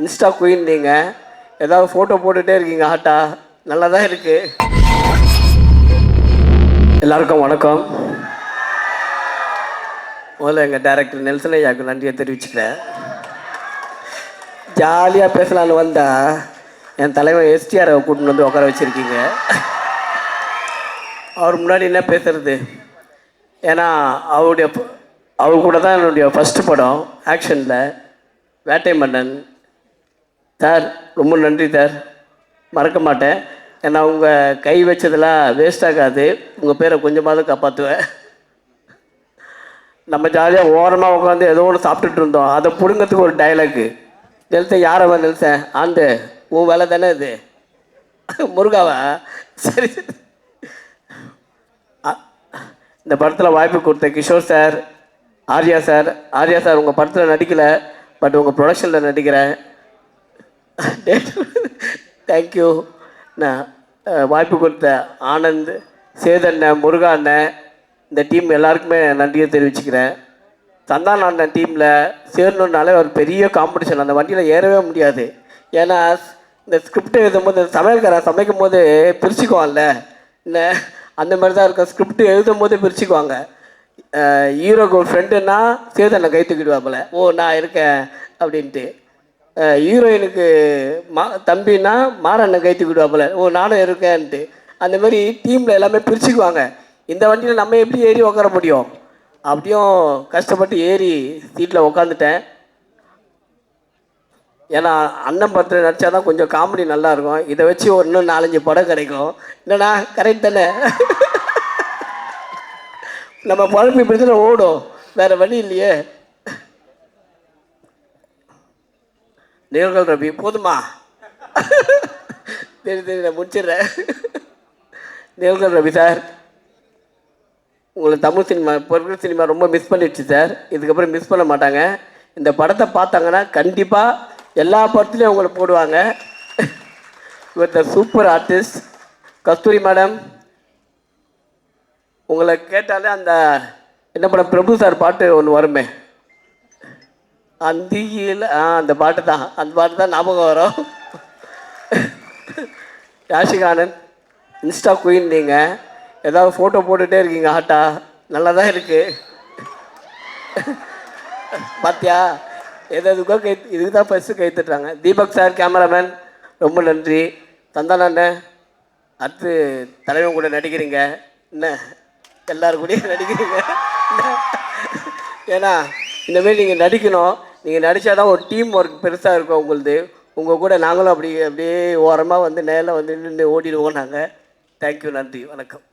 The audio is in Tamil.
இன்ஸ்டா குயின் நீங்கள் ஏதாவது ஃபோட்டோ போட்டுகிட்டே இருக்கீங்க ஹாட்டா நல்லா தான் இருக்குது. எல்லாருக்கும் வணக்கம். முதல்ல எங்கள் டைரக்டர் நெல்சன் ஐயாவுக்கு நன்றியை தெரிவிச்சுக்கிறேன். ஜாலியாக பேசலான்னு வந்தால் என் தலைவர் எஸ்டிஆரை கூட்டின்னு வந்து உட்கார வச்சுருக்கீங்க. அவர் முன்னாடி என்ன பேசுறது? ஏன்னா அவர் கூட தான் என்னுடைய ஃபஸ்ட்டு படம் ஆக்ஷனில் வேட்டை மன்னன். சார் ரொம்ப நன்றி சார், மறக்க மாட்டேன். ஏன்னா உங்கள் கை வச்சதெல்லாம் வேஸ்ட் ஆகாது, உங்கள் பேரை கொஞ்சமாவது காப்பாற்றுவேன். நம்ம ஜாலியாக ஓரமாக உட்காந்து ஏதோ ஒன்று சாப்பிட்டுட்டு இருந்தோம், அதை பிடுங்கிறதுக்கு ஒரு டைலாக்கு. நெல்சன் யாரவன் நெல்சன் ஆண்டு உன் வேலை தானே இது முருகாவா? சரி. இந்த படத்தில் வாய்ப்பு கொடுத்த கிஷோர் சார், ஆர்யா சார் உங்கள் படத்தில் நடிக்கலை, பட் உங்கள் ப்ரொடக்ஷனில் நடிக்கிறேன். தேங்க்யூ. நான் வாய்ப்பு கொடுத்த ஆனந்த், சேதண்ணன், முருகா அண்ணன், இந்த டீம் எல்லாருக்குமே நன்றியை தெரிவிச்சுக்கிறேன். சந்தான அண்ணன் டீமில் சேரணுன்னாலே ஒரு பெரிய காம்படிஷன், அந்த வண்டியில் ஏறவே முடியாது. ஏன்னா இந்த ஸ்கிரிப்ட் எழுதும்போது சமையல்காரன் சமைக்கும் போது பிரிச்சுக்குவான்ல, என்ன அந்த மாதிரி தான் இருக்கும். ஸ்கிரிப்ட் எழுதும் போது பிரிச்சுக்குவாங்க. ஹீரோக்கு ஒரு ஃப்ரெண்டுன்னா சேதண்ணன் கை தூக்கிடுவாப்புல, ஓ நான் இருக்கேன் அப்படின்ட்டு. ஹீரோயினுக்கு தம்பின்னா மாறண்ணன் கை தூக்கிடுவாப்புல, ஓ நானும் இருக்கேன்ட்டு. அந்த மாதிரி டீமில் எல்லாமே பிரிச்சுக்குவாங்க. இந்த வண்டியில் நம்ம எப்படி ஏறி உட்கார முடியும்? அப்படியும் கஷ்டப்பட்டு ஏறி சீட்டில் உட்காந்துட்டேன். ஏன்னா அண்ணன் படத்தில் நடித்தா தான் கொஞ்சம் காமெடி நல்லாயிருக்கும். இதை வச்சு ஒரு இன்னும் 4-5 படம் கிடைக்கும். என்னண்ணா கரெக்ட் தானே? நம்ம பழப்பு இப்படி தானே ஓடும், வேறு வழி இல்லையே. நேர்கள் ரவி போதுமா? சரி நான் முடிச்சிடுறேன். நேர்கள் ரவி சார், உங்களை தமிழ் சினிமா பொருட்கள் சினிமா ரொம்ப மிஸ் பண்ணிடுச்சு சார். இதுக்கப்புறம் மிஸ் பண்ண மாட்டாங்க. இந்த படத்தை பார்த்தாங்கன்னா கண்டிப்பாக எல்லா படத்துலையும் உங்களை போடுவாங்க. இவர் the super artist. Kasturi madam, உங்களை கேட்டாலே அந்த என்ன படம் பிரபு சார் பாட்டு ஒன்று வருமே, அந்தியில் அந்த பாட்டு தான் ஞாபகம் வரும். யாஷிகானந்த், இன்ஸ்டா குயின் நீங்கள் ஏதாவது ஃபோட்டோ போட்டுகிட்டே இருக்கீங்க ஹாட்டா நல்லா தான் இருக்குது. பார்த்தியா எதுக்கோ இதுக்கு தான் ஃபஸ்ட்டு கை தட்டுறாங்க. தீபக் சார் கேமராமேன் ரொம்ப நன்றி. சந்தானண்ணன், அடுத்து தலைவன் கூட நடிக்கிறீங்க, என்ன எல்லோரும் கூட நடிக்கிறீங்க. ஏன்னா இந்தமாரி நீங்கள் நடிக்கணும். நீங்கள் நடித்தா தான் ஒரு டீம் ஒர்க் பெருசாக இருக்கும் உங்களுது. உங்கள் கூட நாங்களும் அப்படியே ஓரமாக வந்து நேரில் வந்து நின்று ஓடிடுவோம் நாங்கள். தேங்க்யூ, நன்றி, வணக்கம்.